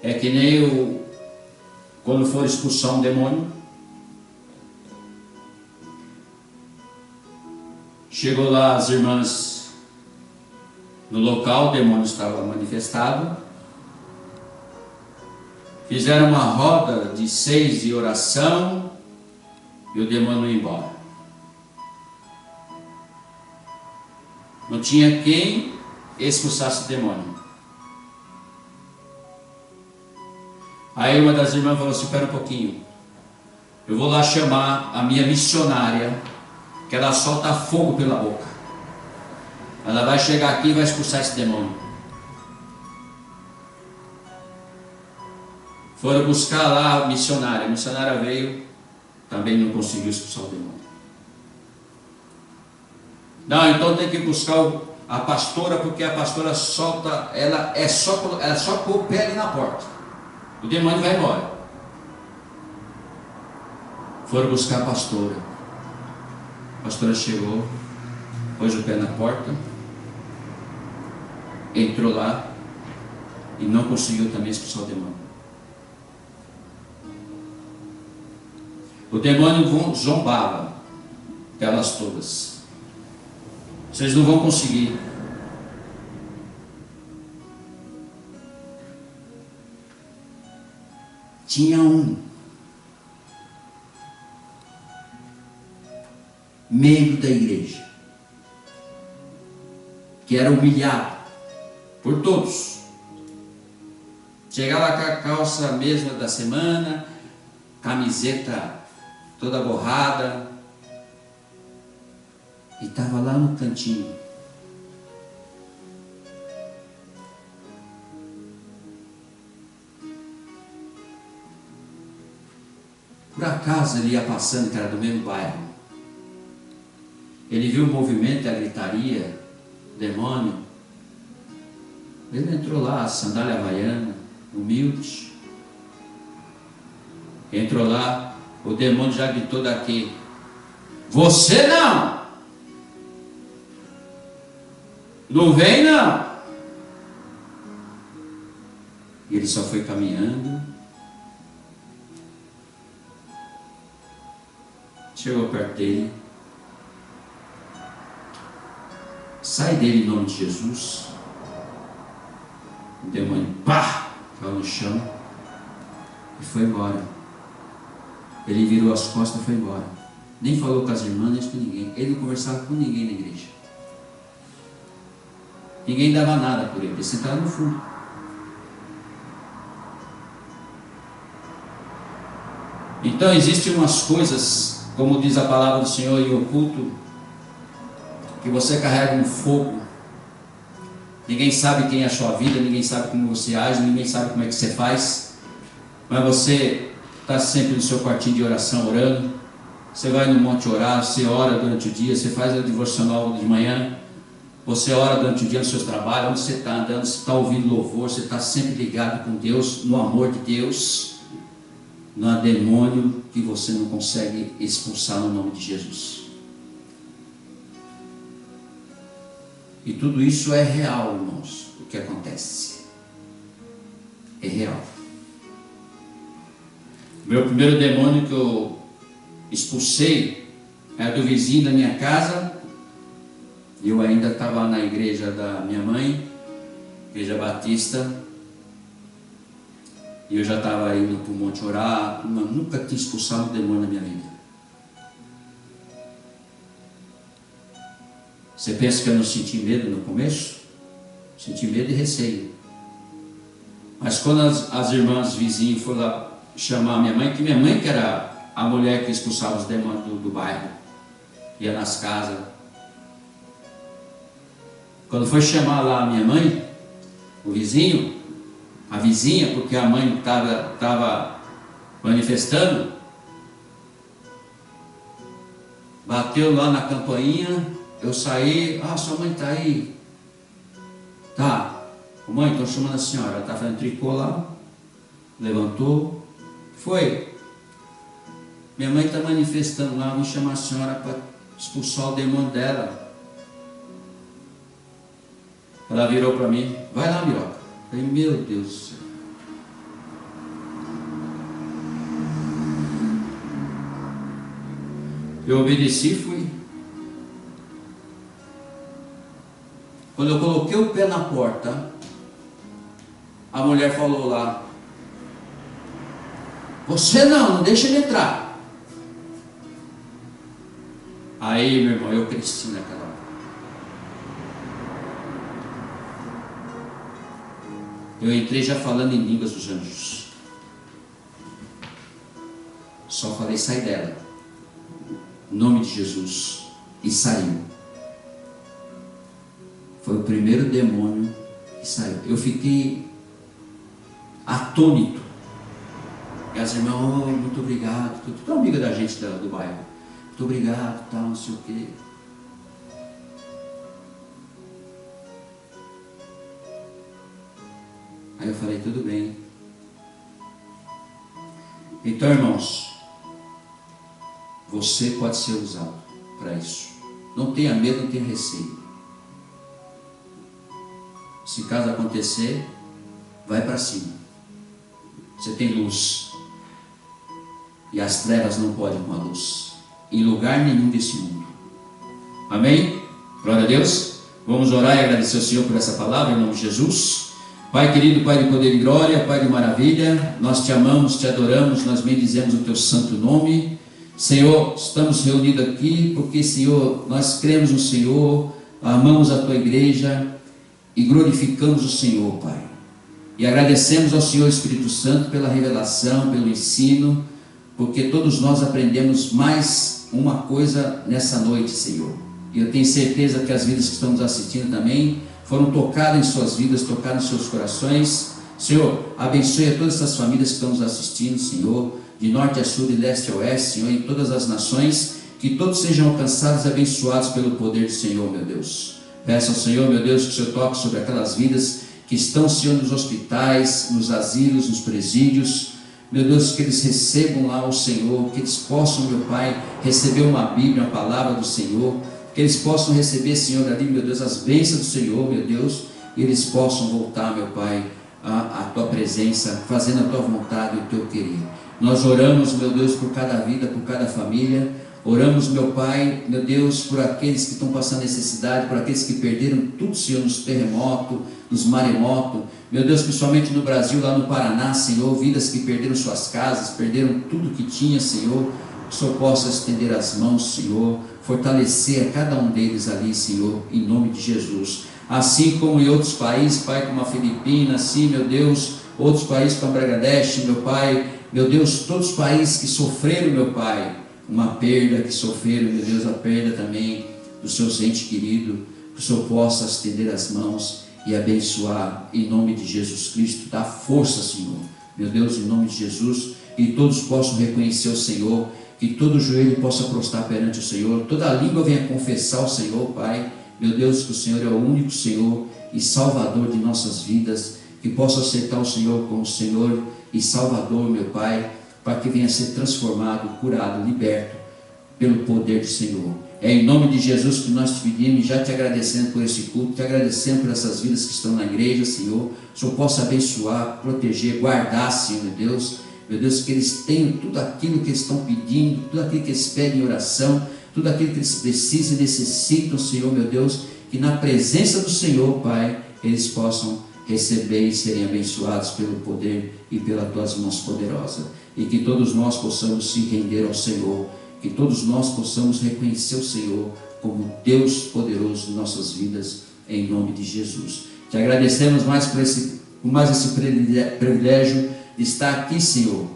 É que nem quando for expulsar um demônio, chegou lá as irmãs no local, o demônio estava manifestado, fizeram uma roda de 6 de oração e o demônio ia embora. Não tinha quem expulsasse o demônio. Aí uma das irmãs falou assim: espera um pouquinho, eu vou lá chamar a minha missionária, que ela solta fogo pela boca. Ela vai chegar aqui e vai expulsar esse demônio. Foram buscar lá a missionária veio, também não conseguiu expulsar o demônio. Não, então tem que buscar a pastora, porque a pastora solta, ela só pôr o pé ali na porta, o demônio vai embora. Foram buscar a pastora chegou, pôs o pé na porta, entrou lá e não conseguiu também expulsar o demônio. O demônio zombava delas todas. Vocês não vão conseguir. Tinha um membro da igreja que era humilhado por todos. Chegava com a calça mesma da semana, camiseta toda borrada, e estava lá no cantinho. Por acaso ele ia passando, que era do mesmo bairro. Ele viu o movimento, a gritaria, o demônio. Ele entrou lá, sandália havaiana, humilde. Entrou lá. O demônio já gritou daqui: você não! Não vem não! E ele só foi caminhando. Chegou perto dele. Sai dele em nome de Jesus. O demônio, pá! Caiu no chão e foi embora. Ele virou as costas e foi embora. Nem falou com as irmãs, nem com ninguém. Ele não conversava com ninguém na igreja. Ninguém dava nada por ele. Ele sentava no fundo. Então existem umas coisas, como diz a palavra do Senhor, em oculto, que você carrega um fogo. Ninguém sabe quem é a sua vida, ninguém sabe como você age, ninguém sabe como é que você faz. Mas você está sempre no seu quartinho de oração orando. Você vai no monte orar, você ora durante o dia, você faz a devocional de manhã, você ora durante o dia no seu trabalho, onde você está andando, você está ouvindo louvor, você está sempre ligado com Deus, no amor de Deus. Não há demônio que você não consegue expulsar no nome de Jesus. E tudo isso é real, irmãos, o que acontece. É real. Meu primeiro demônio que eu expulsei era do vizinho da minha casa. Eu ainda estava na igreja da minha mãe, igreja batista, e eu já estava indo para o monte orar, mas nunca tinha expulsado um demônio na minha vida. Você pensa que eu não senti medo no começo? Senti medo e receio. Mas quando as irmãs vizinhas foram lá chamar a minha mãe, que minha mãe que era a mulher que expulsava os demônios do bairro, ia nas casas. Quando foi chamar lá a minha mãe, o vizinho, a vizinha, porque a mãe estava manifestando, bateu lá na campainha, eu saí, sua mãe está aí. Tá, mãe, estou chamando a senhora, ela está fazendo tricô lá, levantou. Foi. Minha mãe está manifestando lá, vou chamar a senhora para expulsar o demônio dela. Ela virou para mim: vai lá, Miroca. Eu falei: meu Deus do céu. Eu obedeci e fui. Quando eu coloquei o pé na porta, a mulher falou lá: você não deixa ele entrar. Aí, meu irmão, eu cresci naquela hora. Eu entrei já falando em línguas dos anjos. Só falei, sai dela. Em nome de Jesus. E saiu. Foi o primeiro demônio que saiu. Eu fiquei atônito. E as irmãs, oh, muito obrigado. Tudo amiga da gente do bairro. Muito obrigado, tal, não sei o quê. Aí eu falei, tudo bem. Então, irmãos, você pode ser usado para isso. Não tenha medo, não tenha receio. Se caso acontecer, vai para cima. Você tem luz. E as trevas não podem com a luz. Em lugar nenhum desse mundo. Amém? Glória a Deus. Vamos orar e agradecer ao Senhor por essa palavra, em nome de Jesus. Pai querido, Pai de poder e glória, Pai de maravilha, nós te amamos, te adoramos, nós bendizemos o teu santo nome. Senhor, estamos reunidos aqui porque, Senhor, nós cremos no Senhor, amamos a tua igreja e glorificamos o Senhor, Pai. E agradecemos ao Senhor Espírito Santo pela revelação, pelo ensino, porque todos nós aprendemos mais uma coisa nessa noite, Senhor. E eu tenho certeza que as vidas que estão nos assistindo também foram tocadas em suas vidas, tocadas em seus corações. Senhor, abençoe a todas essas famílias que estão nos assistindo, Senhor, de norte a sul, de leste a oeste, Senhor, em todas as nações, que todos sejam alcançados e abençoados pelo poder do Senhor, meu Deus. Peço ao Senhor, meu Deus, que o Senhor toque sobre aquelas vidas que estão, Senhor, nos hospitais, nos asilos, nos presídios. Meu Deus, que eles recebam lá o Senhor, que eles possam, meu Pai, receber uma Bíblia, a palavra do Senhor, que eles possam receber, Senhor, ali, meu Deus, as bênçãos do Senhor, meu Deus, e eles possam voltar, meu Pai, à tua presença, fazendo a tua vontade e o teu querer. Nós oramos, meu Deus, por cada vida, por cada família. Oramos, meu Pai, meu Deus, por aqueles que estão passando necessidade, por aqueles que perderam tudo, Senhor, nos terremotos, nos maremotos. Meu Deus, principalmente no Brasil, lá no Paraná, Senhor, vidas que perderam suas casas, perderam tudo que tinha, Senhor. Que o Senhor possa estender as mãos, Senhor, fortalecer a cada um deles ali, Senhor, em nome de Jesus. Assim como em outros países, Pai, como a Filipinas, assim, meu Deus, outros países como a Bangladesh, meu Pai, meu Deus, todos os países que sofreram, meu Pai, uma perda, que sofreram, meu Deus, a perda também dos seus entes queridos, que o Senhor possa estender as mãos e abençoar em nome de Jesus Cristo, dá força, Senhor, meu Deus, em nome de Jesus, e todos possam reconhecer o Senhor, que todo joelho possa prostrar perante o Senhor, toda língua venha confessar o Senhor, Pai, meu Deus, que o Senhor é o único Senhor e Salvador de nossas vidas, que possa aceitar o Senhor como Senhor e Salvador, meu Pai, para que venha a ser transformado, curado, liberto pelo poder do Senhor. É em nome de Jesus que nós te pedimos, já te agradecendo por esse culto, te agradecendo por essas vidas que estão na igreja, Senhor. O Senhor possa abençoar, proteger, guardar, Senhor, meu Deus, que eles tenham tudo aquilo que eles estão pedindo, tudo aquilo que eles pedem em oração, tudo aquilo que eles precisam e necessitam, Senhor, meu Deus, que na presença do Senhor, Pai, eles possam receber e serem abençoados pelo poder e pelas tuas mãos poderosas. E que todos nós possamos se render ao Senhor, que todos nós possamos reconhecer o Senhor como Deus poderoso em nossas vidas, em nome de Jesus. Te agradecemos mais por esse privilégio de estar aqui, Senhor,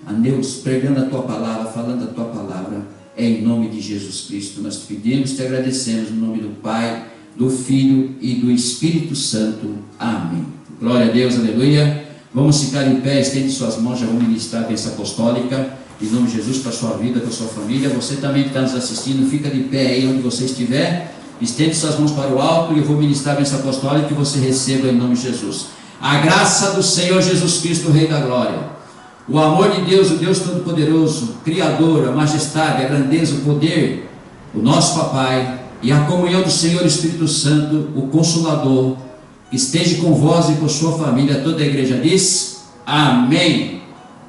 a Deus, pregando a tua palavra, falando a tua palavra, em nome de Jesus Cristo. Nós te pedimos, te agradecemos, no nome do Pai, do Filho e do Espírito Santo. Amém. Glória a Deus, aleluia. Vamos ficar em pé, estende suas mãos, já vou ministrar a bênção apostólica, em nome de Jesus, para a sua vida, para a sua família. Você também que está nos assistindo, fica de pé aí onde você estiver, estende suas mãos para o alto e eu vou ministrar a bênção apostólica que você receba em nome de Jesus. A graça do Senhor Jesus Cristo, o Rei da Glória, o amor de Deus, o Deus Todo-Poderoso, Criador, a majestade, a grandeza, o poder, o nosso Papai, e a comunhão do Senhor Espírito Santo, o Consolador, esteja com vós e com sua família. Toda a igreja diz amém.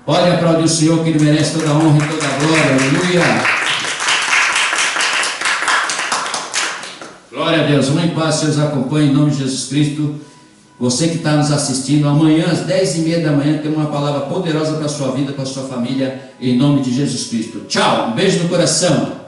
Pode aplaudir o Senhor, que Ele merece toda a honra e toda a glória. Aleluia. Glória a Deus. Vamos em paz, Deus acompanhe em nome de Jesus Cristo. Você que está nos assistindo, amanhã às 10h30 da manhã tem uma palavra poderosa para a sua vida, para a sua família, em nome de Jesus Cristo. Tchau, um beijo no coração.